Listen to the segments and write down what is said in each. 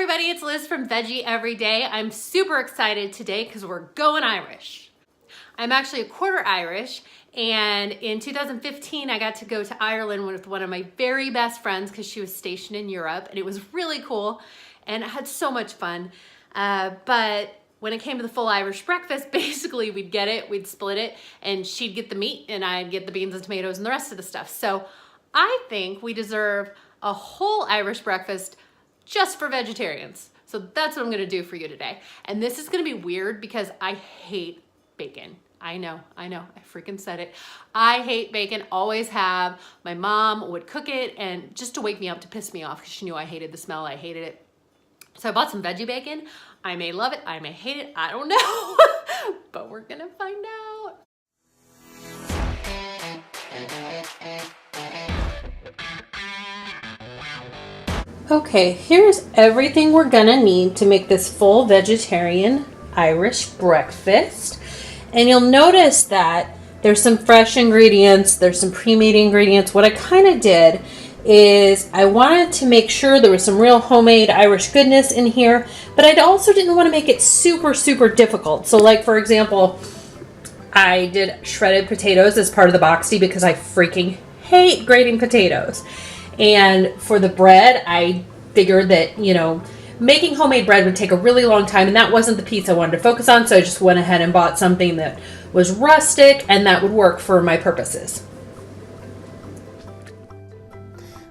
everybody, it's Liz from Veggie Every Day. I'm super excited today because we're going Irish. I'm actually a quarter Irish, and in 2015 I got to go to Ireland with one of my very best friends because she was stationed in Europe, and it was really cool and I had so much fun. But when it came to the full Irish breakfast, basically we'd get it, we'd split it, and she'd get the meat and I'd get the beans and tomatoes and the rest of the stuff. So I think we deserve a whole Irish breakfast just for vegetarians. So that's what I'm gonna do for you today. And this is gonna be weird because I hate bacon. I know, I freaking said it. I hate bacon, always have. My mom would cook it and just to wake me up, to piss me off because she knew I hated the smell, I hated it. So I bought some veggie bacon. I may love it, I may hate it, I don't know. But we're gonna find out. Okay, here's everything we're gonna need to make this full vegetarian Irish breakfast. And you'll notice that there's some fresh ingredients, there's some pre-made ingredients. What I kind of did is I wanted to make sure there was some real homemade Irish goodness in here, but I also didn't want to make it super, super difficult. So like, for example, I did shredded potatoes as part of the Boxty because I freaking hate grating potatoes. And for the bread, I figured that, you know, making homemade bread would take a really long time, and that wasn't the piece I wanted to focus on, so I just went ahead and bought something that was rustic and that would work for my purposes.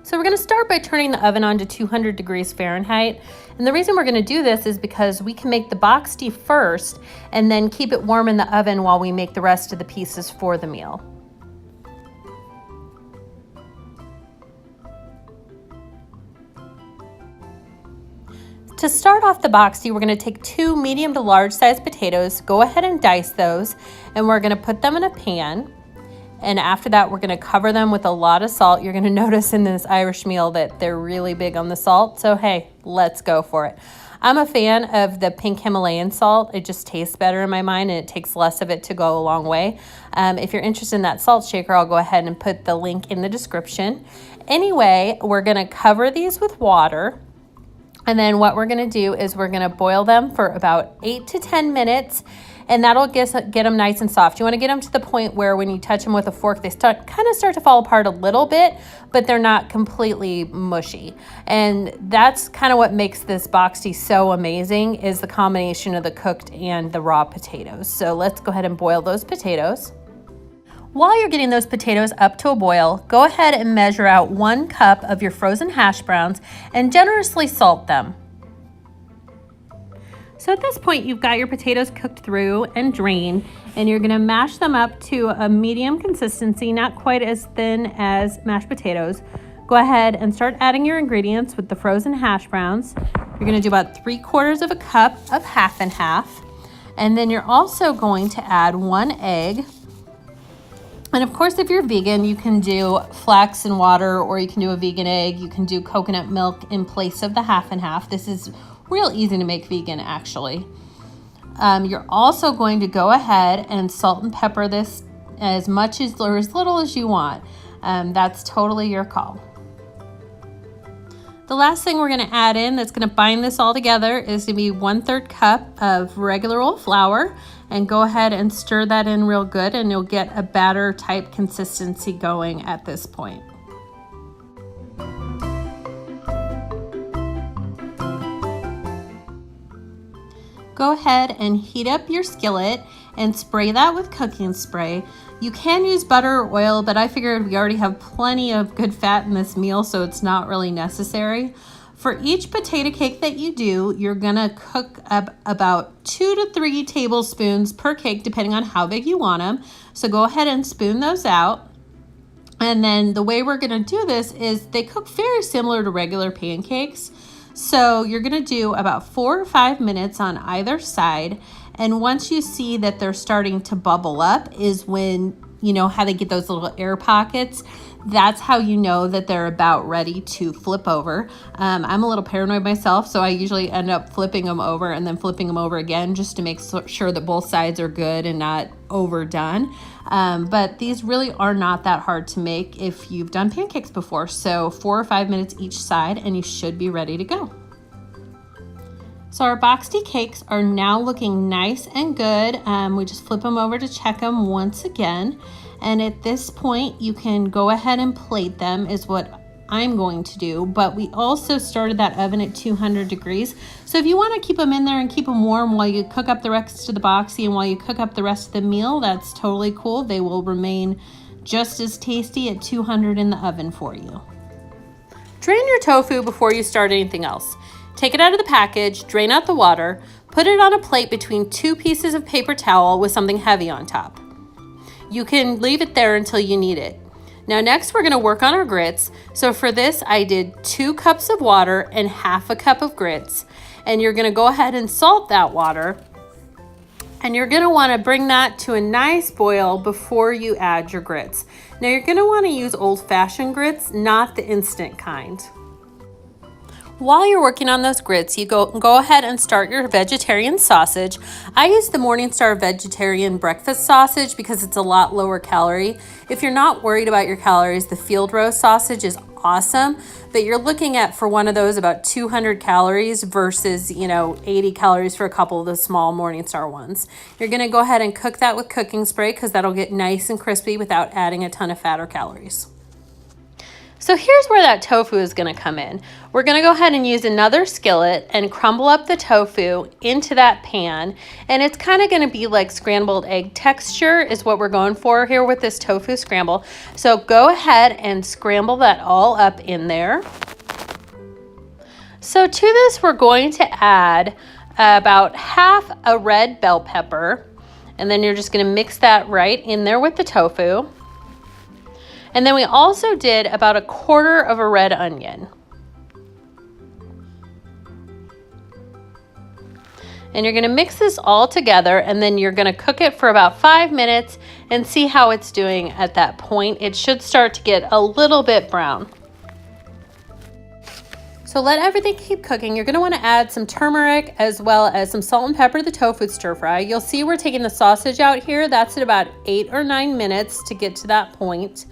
So we're going to start by turning the oven on to 200 degrees Fahrenheit. And the reason we're going to do this is because we can make the Boxty first and then keep it warm in the oven while we make the rest of the pieces for the meal. To start off the Boxty, we're going to take 2 medium to large size potatoes, go ahead and dice those, and we're going to put them in a pan. And after that, we're going to cover them with a lot of salt. You're going to notice in this Irish meal that they're really big on the salt. So hey, let's go for it. I'm a fan of the pink Himalayan salt. It just tastes better in my mind, and it takes less of it to go a long way. If you're interested in that salt shaker, I'll go ahead and put the link in the description. Anyway, we're going to cover these with water. And then what we're gonna do is we're gonna boil them for about 8 to 10 minutes, and that'll get them nice and soft. You wanna get them to the point where when you touch them with a fork, they kind of start to fall apart a little bit, but they're not completely mushy. And that's kind of what makes this Boxty so amazing, is the combination of the cooked and the raw potatoes. So let's go ahead and boil those potatoes. While you're getting those potatoes up to a boil, go ahead and measure out 1 cup of your frozen hash browns and generously salt them. So at this point, you've got your potatoes cooked through and drained, and you're gonna mash them up to a medium consistency, not quite as thin as mashed potatoes. Go ahead and start adding your ingredients with the frozen hash browns. You're gonna do about 3/4 of a cup of half and half. And then you're also going to add 1 egg. And of course, if you're vegan, you can do flax and water, or you can do a vegan egg. You can do coconut milk in place of the half and half. This is real easy to make vegan, actually. You're also going to go ahead and salt and pepper this as much as or as little as you want. That's totally your call. The last thing we're going to add in that's going to bind this all together is going to be 1/3 cup of regular old flour, and go ahead and stir that in real good, and you'll get a batter type consistency going at this point. Go ahead and heat up your skillet and spray that with cooking spray. You can use butter or oil, but I figured we already have plenty of good fat in this meal, so it's not really necessary. For each potato cake that you do, you're gonna cook up about 2 to 3 tablespoons per cake, depending on how big you want them. So go ahead and spoon those out. And then the way we're gonna do this is they cook very similar to regular pancakes. So you're gonna do about 4 or 5 minutes on either side. And once you see that they're starting to bubble up is when, you know how they get those little air pockets, that's how you know that they're about ready to flip over. I'm a little paranoid myself, so I usually end up flipping them over and then flipping them over again just to make sure that both sides are good and not overdone. But these really are not that hard to make if you've done pancakes before. So 4 or 5 minutes each side and you should be ready to go. So our Boxty cakes are now looking nice and good. We just flip them over to check them once again. And at this point, you can go ahead and plate them is what I'm going to do. But we also started that oven at 200 degrees. So if you want to keep them in there and keep them warm while you cook up the rest of the Boxty and while you cook up the rest of the meal, that's totally cool. They will remain just as tasty at 200 in the oven for you. Drain your tofu before you start anything else. Take it out of the package, drain out the water, put it on a plate between 2 pieces of paper towel with something heavy on top. You can leave it there until you need it. Now next we're gonna work on our grits. So for this I did 2 cups of water and half a cup of grits. And you're gonna go ahead and salt that water. And you're gonna wanna bring that to a nice boil before you add your grits. Now you're gonna wanna use old-fashioned grits, not the instant kind. While you're working on those grits, you go ahead and start your vegetarian sausage. I use the Morningstar vegetarian breakfast sausage because it's a lot lower calorie. If you're not worried about your calories, the field roast sausage is awesome, but you're looking at for one of those about 200 calories versus 80 calories for a couple of the small Morningstar ones. You're gonna go ahead and cook that with cooking spray because that'll get nice and crispy without adding a ton of fat or calories. So here's where that tofu is going to come in. We're going to go ahead and use another skillet and crumble up the tofu into that pan. And it's kind of going to be like scrambled egg texture is what we're going for here with this tofu scramble. So go ahead and scramble that all up in there. So to this, we're going to add about half a red bell pepper. And then you're just going to mix that right in there with the tofu. And then we also did about 1/4 of a red onion. And you're gonna mix this all together and then you're gonna cook it for about 5 minutes and see how it's doing at that point. It should start to get a little bit brown. So let everything keep cooking. You're gonna wanna add some turmeric as well as some salt and pepper to the tofu stir fry. You'll see we're taking the sausage out here. That's at about 8 or 9 minutes to get to that point.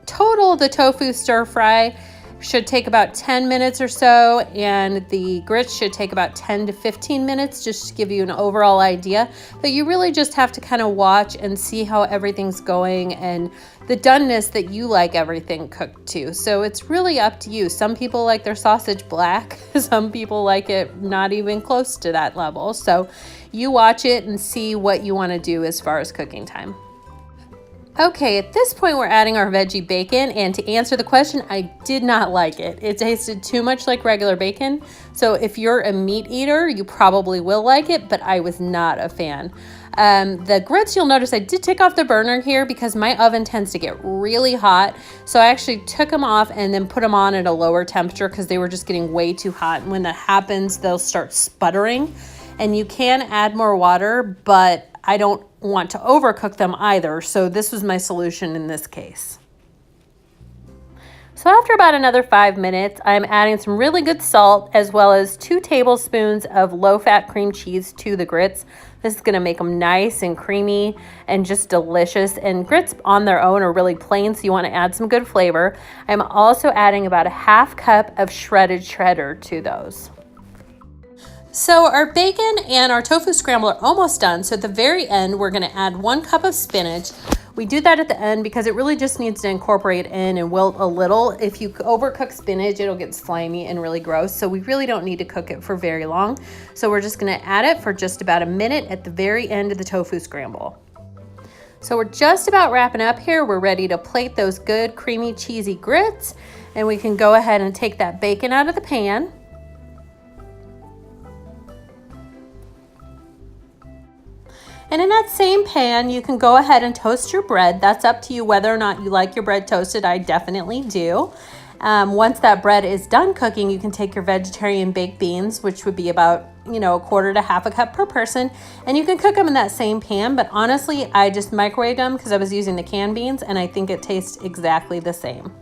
Total, the tofu stir fry should take about 10 minutes or so, and the grits should take about 10 to 15 minutes, just to give you an overall idea. But you really just have to kind of watch and see how everything's going and the doneness that you like everything cooked to. So it's really up to you. Some people like their sausage black. Some people like it not even close to that level. So you watch it and see what you want to do as far as cooking time. Okay, at this point we're adding our veggie bacon, and to answer the question, I did not like it. It tasted too much like regular bacon. So if you're a meat eater, you probably will like it, but I was not a fan. The grits, you'll notice I did take off the burner here because my oven tends to get really hot. So I actually took them off and then put them on at a lower temperature because they were just getting way too hot. And when that happens, they'll start sputtering. And you can add more water, but I don't want to overcook them either, so this was my solution in this case. So after about another 5 minutes, I'm adding some really good salt as well as 2 tablespoons of low-fat cream cheese to the grits. This is going to make them nice and creamy and just delicious. And grits on their own are really plain, so you want to add some good flavor. I'm also adding about 1/2 cup of shredded cheddar to those. So our bacon and our tofu scramble are almost done. So at the very end, we're gonna add 1 cup of spinach. We do that at the end because it really just needs to incorporate in and wilt a little. If you overcook spinach, it'll get slimy and really gross. So we really don't need to cook it for very long. So we're just gonna add it for just about a minute at the very end of the tofu scramble. So we're just about wrapping up here. We're ready to plate those good, creamy, cheesy grits. And we can go ahead and take that bacon out of the pan. And in that same pan, you can go ahead and toast your bread. That's up to you whether or not you like your bread toasted. I definitely do. Once that bread is done cooking, you can take your vegetarian baked beans, which would be about 1/4 to 1/2 cup per person, and you can cook them in that same pan. But honestly, I just microwaved them because I was using the canned beans, and I think it tastes exactly the same.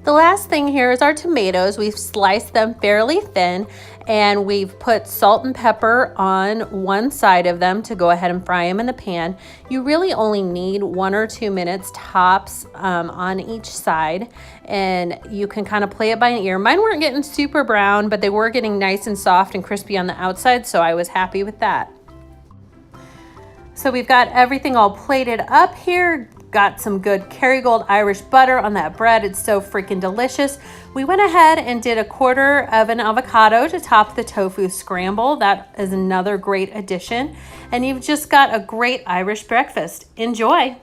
The last thing here is our tomatoes. We've sliced them fairly thin and we've put salt and pepper on one side of them to go ahead and fry them in the pan. You really only need 1 or 2 minutes tops on each side, and you can kind of play it by ear. Mine weren't getting super brown, but they were getting nice and soft and crispy on the outside, so I was happy with that. So we've got everything all plated up here. Got some good Kerrygold Irish butter on that bread. It's so freaking delicious. We went ahead and did 1/4 of an avocado to top the tofu scramble. That is another great addition. And you've just got a great Irish breakfast. Enjoy.